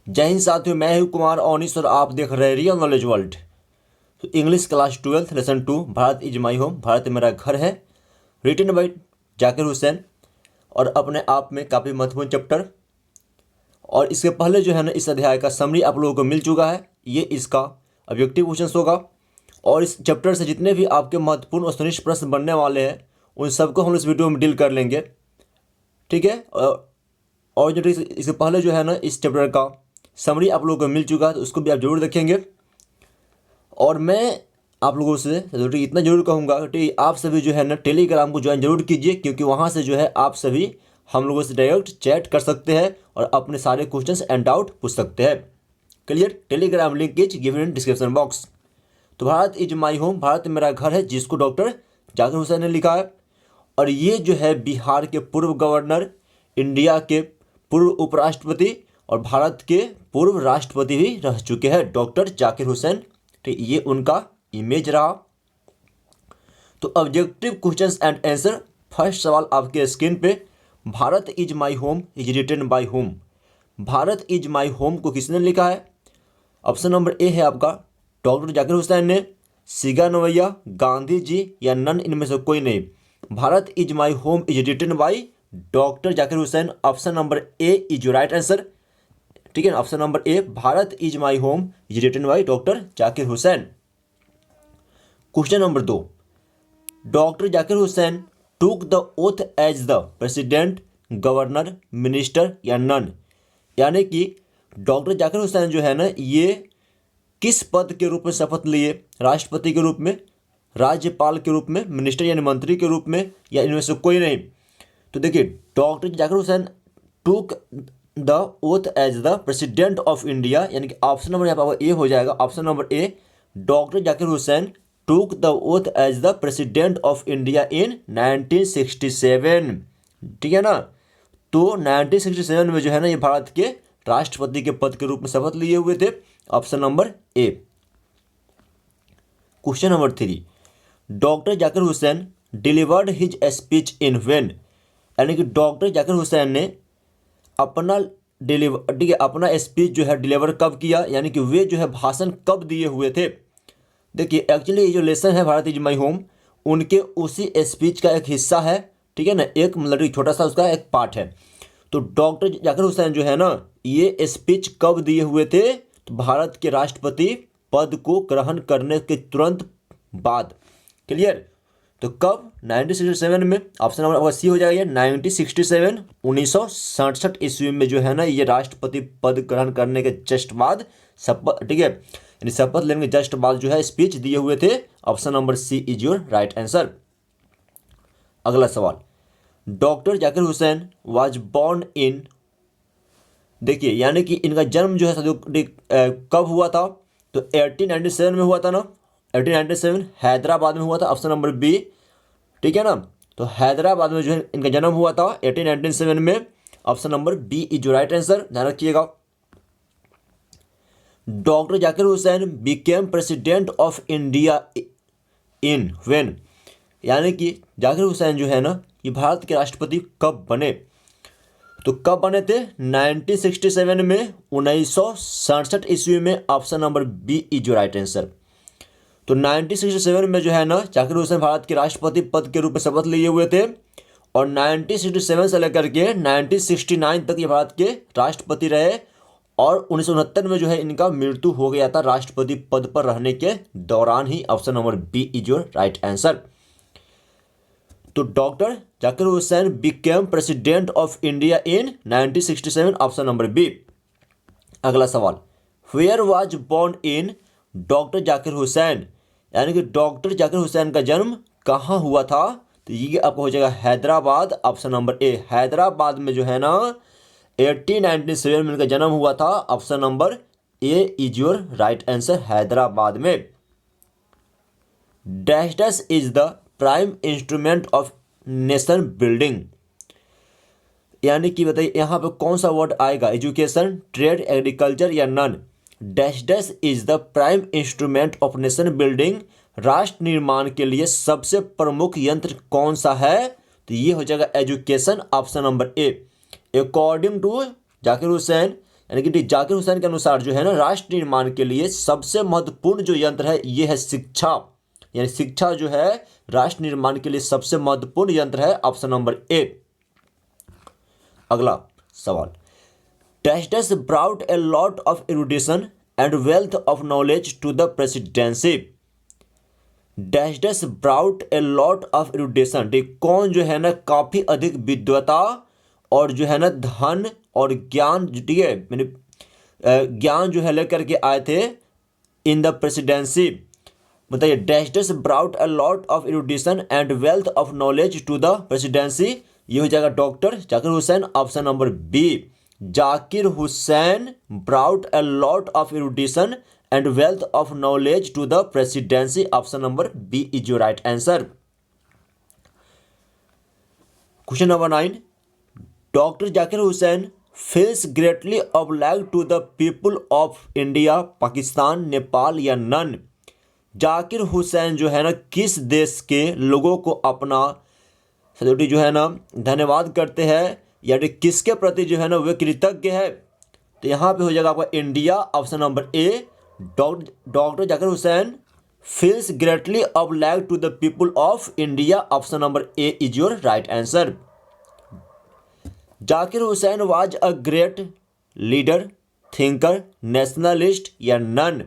जय हिंद साथियों, मैं हूं कुमार ओनिस और आप देख रहे हैं रियल नॉलेज वर्ल्ड। तो English class 12 lesson 2 Bharat is my home, Bharat मेरा घर है, रिटन बाय जाकिर हुसैन। और अपने आप में काफ़ी महत्वपूर्ण चैप्टर। और इसके पहले जो है ना, इस अध्याय का समरी आप लोगों को मिल चुका है। ये इसका ऑब्जेक्टिव क्वेश्चन होगा। और इस चैप्टर से जितने भी आपके महत्वपूर्ण और सुनिश्चित प्रश्न बनने वाले हैं उन सबको हम इस वीडियो में डील कर लेंगे, ठीक है। और जो इससे पहले जो है ना, इस चैप्टर का समरी आप लोगों को मिल चुका है, तो उसको भी आप जरूर देखेंगे। और मैं आप लोगों से इतना जरूर कहूँगा कि आप सभी जो है ना, टेलीग्राम को ज्वाइन जरूर कीजिए, क्योंकि वहाँ से जो है आप सभी हम लोगों से डायरेक्ट चैट कर सकते हैं और अपने सारे क्वेश्चंस एंड डाउट पूछ सकते हैं। Clear? Telegram link is given in description box. तो Bharat is my home, Bharat मेरा घर है, जिसको डॉक्टर जाकिर हुसैन ने लिखा है। और ये जो है बिहार के पूर्व गवर्नर, इंडिया के पूर्व उपराष्ट्रपति और भारत के पूर्व राष्ट्रपति भी रह चुके हैं, डॉक्टर जाकिर हुसैन। ठीक, ये उनका इमेज रहा। तो objective questions and answer. First सवाल आपके स्क्रीन पे, Bharat is my home is written by home. Bharat is my home को किसने लिखा है? ऑप्शन नंबर ए है आपका डॉक्टर जाकिर हुसैन ने, सिगानोवैया, गांधी जी या नन इनमें से कोई नहीं। Bharat is my home is written by doctor Zakir Hussain. Option number A is your right answer. ठीक है, option number A, Bharat is my home is written by doctor Zakir Hussain. Question number 2, doctor Zakir Hussain took the oath as the president, governor, minister या none. यानी कि doctor Zakir Hussain जो है ना, ये किस पद के रूप में शपथ लिए? राष्ट्रपति के रूप में, राज्यपाल के रूप में, मिनिस्टर यानी मंत्री के रूप में, या इनमें से कोई नहीं। तो देखिए, doctor Zakir Hussain took the oath as the president of India, यानी कि ऑप्शन नंबर यहाँ पर ए हो जाएगा। Option number A, doctor Zakir Hussain took the oath as the president of India in 1967। ठीक है ना। तो 1967 में जो है ना, ये भारत के राष्ट्रपति के पद के रूप में शपथ लिए हुए थे। Option number A. Question number 3, doctor Zakir Hussain delivered his speech in when. यानी कि डॉक्टर जाकिर हुसैन ने अपना अपना स्पीच जो है डिलीवर कब किया, यानी कि वे जो है भाषण कब दिए हुए थे। देखिए, एक्चुअली ये जो लेसन है भारत इज माई होम, उनके उसी स्पीच का एक हिस्सा है। ठीक है ना, एक मतलब छोटा सा उसका एक पार्ट है। तो डॉक्टर जाकिर हुसैन जो है ना, ये स्पीच कब दिए हुए थे? तो भारत के राष्ट्रपति पद को ग्रहण करने के तुरंत बाद। क्लियर? तो कब? 1967 में। ऑप्शन नंबर सी हो जाएगा 1967, 1967 ईस्वी में जो है ना, ये राष्ट्रपति पद ग्रहण करने के जस्ट बाद शपथ, ठीक है, यानी शपथ लेने के जस्ट बाद जो है स्पीच दिए हुए थे। Option number C is your right answer. अगला सवाल, doctor Zakir Hussain was born in. देखिए, यानी कि इनका जन्म जो है कब हुआ था? तो 1897 में हुआ था ना। 1897 हैदराबाद में हुआ था। Option number B. ठीक है ना, तो हैदराबाद में जो है इनका जन्म हुआ था 1897 में। Option number B is right answer, ध्यान रखिएगा। Doctor Zakir Hussain became president of India in when. यानी कि जाकिर हुसैन जो है ना, ये भारत के राष्ट्रपति कब बने? तो कब बने थे? 1967 में, 1967 ईस्वी में। Option number B is right answer. तो 1967 में जो है ना, जाकिर हुसैन भारत के राष्ट्रपति पद के रूप में शपथ लिए हुए थे। और 1967 से लेकर के 1969 तक ये भारत के राष्ट्रपति रहे। और 1969 में जो है इनका मृत्यु हो गया था राष्ट्रपति पद पर रहने के दौरान ही। Option number B is your right answer. तो doctor Zakir Hussain became president of India in 1967। Option number B. अगला सवाल, where was born in doctor Zakir Hussain. यानी कि डॉक्टर जाकिर हुसैन का जन्म कहाँ हुआ था? तो ये आपको हो जाएगा हैदराबाद। ऑप्शन नंबर ए, हैदराबाद में जो है ना 1897 में इनका जन्म हुआ था। Option number A is your right answer, Hyderabad में। Dash dash is the prime instrument of nation building. यानी कि बताइए, यहाँ पे कौन सा वर्ड आएगा? एजुकेशन, ट्रेड, एग्रीकल्चर या none. Dash dash is the prime instrument of nation building. राष्ट्र निर्माण के लिए सबसे प्रमुख यंत्र कौन सा है? तो ये हो जाएगा education. Option number A. According to Zakir Hussain, यानी कि जाकिर हुसैन के अनुसार जो है ना, राष्ट्र निर्माण के लिए सबसे महत्वपूर्ण जो यंत्र है ये है शिक्षा। यानी शिक्षा जो है राष्ट्र निर्माण के लिए सबसे महत्वपूर्ण यंत्र है, ऑप्शन नंबर ए। अगला सवाल, dash brought a lot of erudition and wealth of knowledge to the presidency. Dash brought a lot of erudition, कौन जो है ना काफी अधिक विद्वता और जो है ना धन और ज्ञान, ठीक है, मैंने ज्ञान जो है लेकर के आए थे इन द प्रेसिडेंसी। बताइए, dash brought a lot of erudition and wealth of knowledge to the presidency. ये हो जाएगा doctor Zakir Hussain, option number B. Zakir Hussain brought a lot of erudition and wealth of knowledge to the presidency, option number B is your right answer. Question number 9, doctor Zakir Hussain feels greatly obliged to the people of India, Pakistan, Nepal या none. Zakir Hussain जो है ना किस देश के लोगों को अपना जो है ना धन्यवाद करते हैं, यानी किसके प्रति जो है ना वे कृतज्ञ है। तो यहाँ पे हो जाएगा आपका India, option number A. Doctor Zakir Hussain feels greatly obliged to the people of India, option number A is your right answer. Zakir Hussain was a great leader, thinker, nationalist या नन।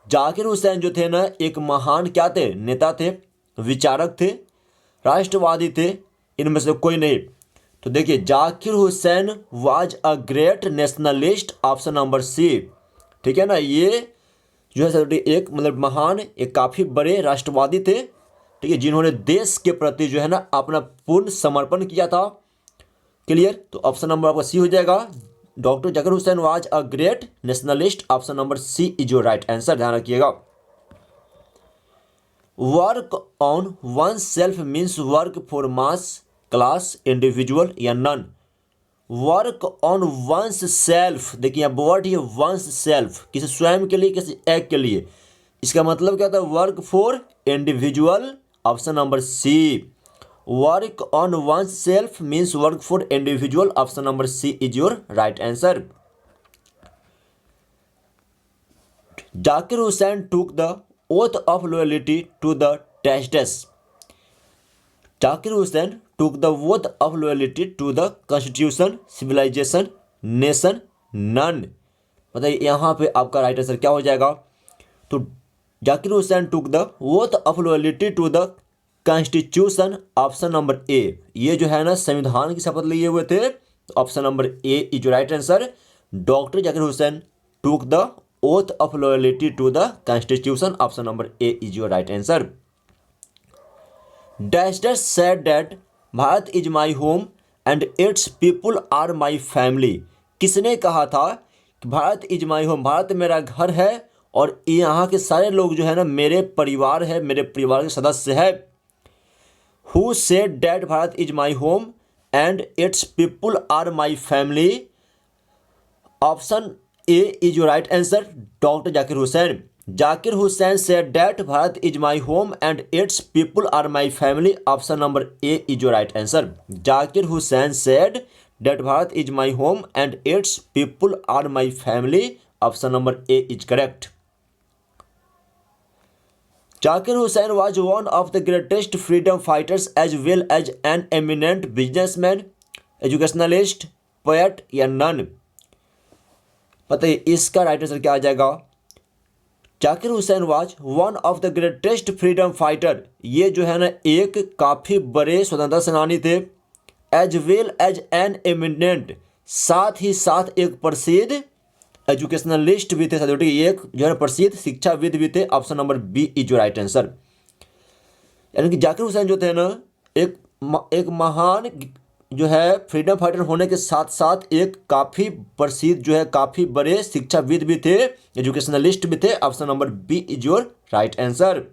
जाकिर हुसैन जो थे ना एक महान क्या थे, नेता थे, विचारक थे, राष्ट्रवादी थे, इनमें से कोई नहीं। तो देखिए, Zakir Hussain was a great nationalist, option number C. ठीक है ना, ये जो है एक मतलब महान, एक काफ़ी बड़े राष्ट्रवादी थे, ठीक है, जिन्होंने देश के प्रति जो है ना अपना पूर्ण समर्पण किया था। क्लियर, तो ऑप्शन नंबर आपका सी हो जाएगा। Doctor Zakir Hussain was a great nationalist, option number C is your right answer, ध्यान रखिएगा। Work on oneself means work for mass, class, individual या none. Work on one's self, देखिए यहाँ word ही once self, किसी स्वयं के लिए, किसी एक के लिए। इसका मतलब क्या होता है, work for individual, option number C. Work on one's self means work for individual, option number C is your right answer. Zakir Hussain took the oath of loyalty to the dash. Zakir Hussain took the oath of loyalty to the constitution, civilization, nation, none. बताइए यहाँ पे आपका right answer क्या हो जाएगा। तो Zakir Hussain took the oath of loyalty to the constitution, option number A. ये जो है ना संविधान की शपथ लिए हुए थे, option number A is right answer. Doctor Zakir Hussain took the oath of loyalty to the constitution, option number A is your right answer. Dash said that Bharat is my home and its people are my family. किसने कहा था कि Bharat is my home, Bharat मेरा घर है और यहाँ के सारे लोग जो है ना मेरे परिवार है, मेरे परिवार के सदस्य है। Who said that Bharat is my home and its people are my family? Option A is your right answer. Dr. Zakir Hussain. Zakir Hussain said that Bharat is my home and its people are my family. Option number A is your right answer. Zakir Hussain said that Bharat is my home and its people are my family. Option number A is correct. Zakir Hussain was one of the greatest freedom fighters as well as an eminent businessman, educationalist, poet या none। बताइए इसका right answer क्या आ जाएगा। Zakir Hussain was one of the greatest freedom fighter, ये जो है ना एक काफ़ी बड़े स्वतंत्रता सेनानी थे। As well as an eminent, साथ ही साथ एक प्रसिद्ध एजुकेशनलिस्ट भी थे, एक जो है प्रसिद्ध शिक्षाविद भी थे। Option number B is your right answer. यानी कि जाकिर हुसैन जो थे ना एक महान जो है फ्रीडम फाइटर होने के साथ साथ एक काफ़ी प्रसिद्ध जो है काफ़ी बड़े शिक्षाविद भी थे, एजुकेशनलिस्ट भी थे। Option number B is your right answer.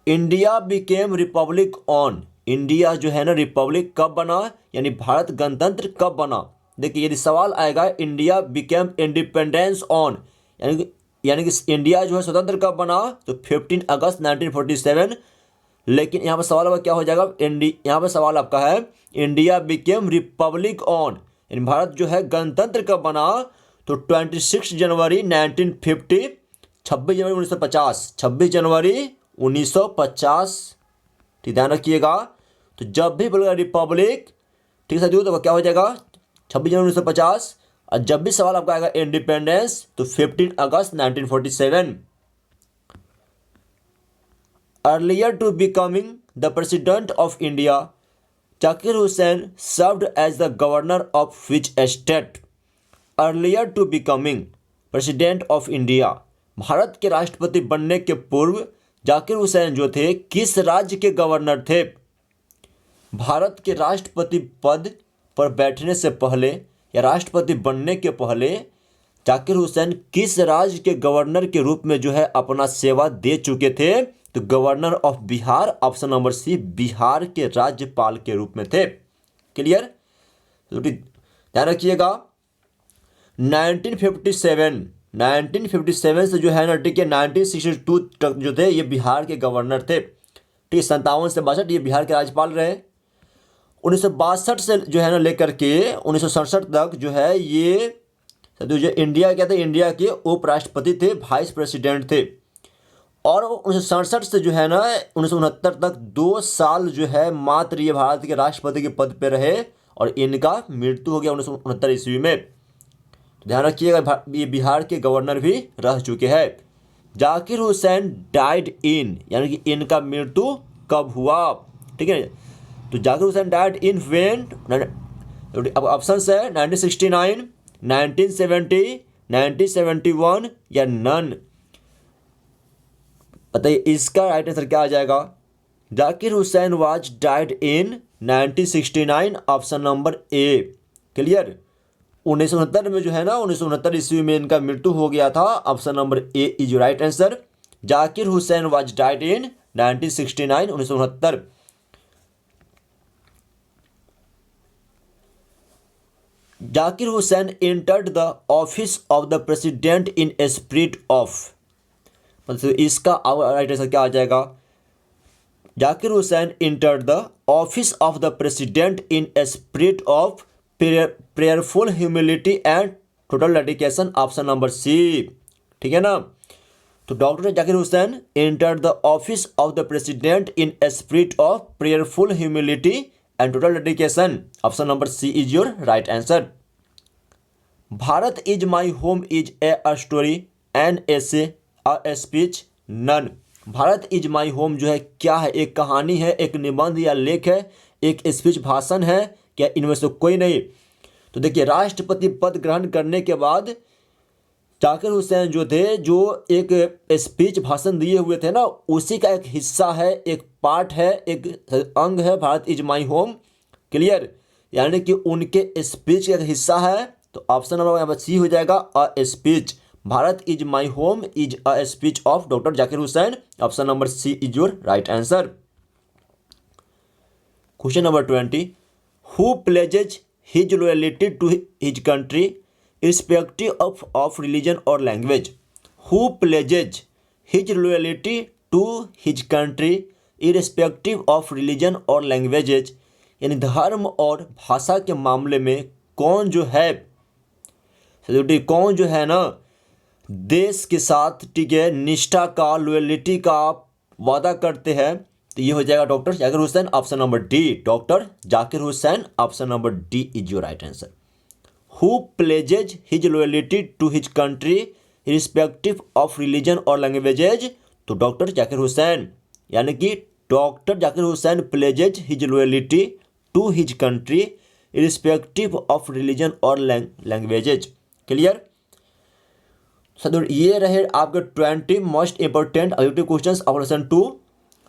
India became republic on, India जो है ना रिपब्लिक कब बना, यानी भारत गणतंत्र कब बना। देखिए यदि सवाल आएगा इंडिया बिकेम इंडिपेंडेंस ऑन, यानी कि इंडिया जो है स्वतंत्र कब बना, तो 15 अगस्त 1947। लेकिन यहाँ पर सवाल आपका क्या हो जाएगा, यहाँ पर सवाल आपका है इंडिया बिकेम रिपब्लिक ऑन, यानी भारत जो है गणतंत्र कब बना, तो 26 जनवरी 1950, 26 जनवरी 1950, 26 जनवरी 1950, ठीक ध्यान रखिएगा। तो जब भी बोलेगा रिपब्लिक, ठीक है साथियों, तो क्या हो जाएगा 26 जनवरी 1950। और जब भी सवाल आपका आएगा इंडिपेंडेंस, तो 15 अगस्त 1947। Earlier to becoming the president of India, Zakir Hussain served as the governor of which state. Earlier to becoming president of India, Bharat के राष्ट्रपति बनने के पूर्व जाकिर हुसैन जो थे किस राज्य के गवर्नर थे। भारत के राष्ट्रपति पद पर बैठने से पहले या राष्ट्रपति बनने के पहले जाकिर हुसैन किस राज्य के गवर्नर के रूप में जो है अपना सेवा दे चुके थे, तो governor of Bihar, option number C, Bihar के राज्यपाल के रूप में थे। क्लियर, तो ध्यान रखिएगा। 1957 से जो है ना, ठीक है, 1962 तक जो थे ये बिहार के गवर्नर थे। ठीक है, 57 से 62 ये बिहार के राज्यपाल रहे। 1962 से जो है ना लेकर के 1967 तक जो है ये जो इंडिया क्या थे, इंडिया के उपराष्ट्रपति थे, वाइस प्रेसिडेंट थे। और 1967 से जो है ना 1969 तक 2 साल जो है मात्र ये भारत के राष्ट्रपति के पद पे रहे और इनका मृत्यु हो गया 1969 ईस्वी में। ध्यान रखिएगा, ये बिहार के गवर्नर भी रह चुके हैं। जाकिर हुसैन डाइड इन, यानी कि इनका मृत्यु कब हुआ, ठीक है। तो Zakir Hussain died in when, अब ऑप्शन है 1969, 1970, 1971 या नन। बताइए इसका राइट आंसर क्या आ जाएगा। Zakir Hussain was died in 1969, option number A. Clear, 1969 में जो है ना 1969 ईस्वी में इनका मृत्यु हो गया था, option number A is right answer. Zakir Hussain was died in 1969, 1969। Zakir Hussain entered the office of the president in a spirit of, मतलब इसका राइट आंसर क्या आ जाएगा। Zakir Hussain entered the office of the president in a spirit of prayerful humility and total dedication, option number C, ठीक है ना। तो doctor Zakir Hussain entered the office of the president in a spirit of prayerful humility and total dedication, option number C is your right answer. Bharat is my home is a story an essay a speech none. Bharat is my home जो है क्या है, एक कहानी है, एक निबंध या लेख है, एक स्पीच भाषण है, क्या इनमें से कोई नहीं। तो देखिए राष्ट्रपति पद ग्रहण करने के बाद जाकिर हुसैन जो थे, जो एक स्पीच भाषण दिए हुए थे ना, उसी का एक हिस्सा है, एक पार्ट है, एक अंग है Bharat is my home. Clear, यानी कि उनके स्पीच का एक हिस्सा है। तो ऑप्शन नंबर यहाँ पर सी हो जाएगा, a speech. Bharat is my home is a speech of doctor Zakir Hussain, option number C is your right answer. Question number 20, who pledges his loyalty to his country irrespective of religion or language। Who pledges his loyalty to his country irrespective of religion or languages, यानी धर्म और भाषा के मामले में कौन जो है, कौन जो है ना देश के साथ, ठीक है, निष्ठा का, लॉयल्टी का वादा करते हैं, तो ये हो जाएगा doctor Zakir Hussain, option number D, doctor Zakir Hussain, option number D is your right answer. Who pledges his loyalty to his country irrespective of religion or languages, तो डॉक्टर जाकिर हुसैन, यानी कि doctor Zakir Hussain pledges his loyalty to his country irrespective of religion or languages। Clear, ये रहे आपके 20 most important objective questions of lesson 2।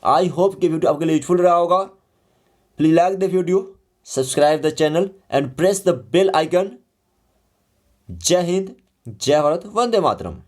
I hope कि video आपके लिए useful रहा होगा। Please like the video, subscribe the channel and press the bell icon. जय हिंद, जय भारत, वंदे मातरम।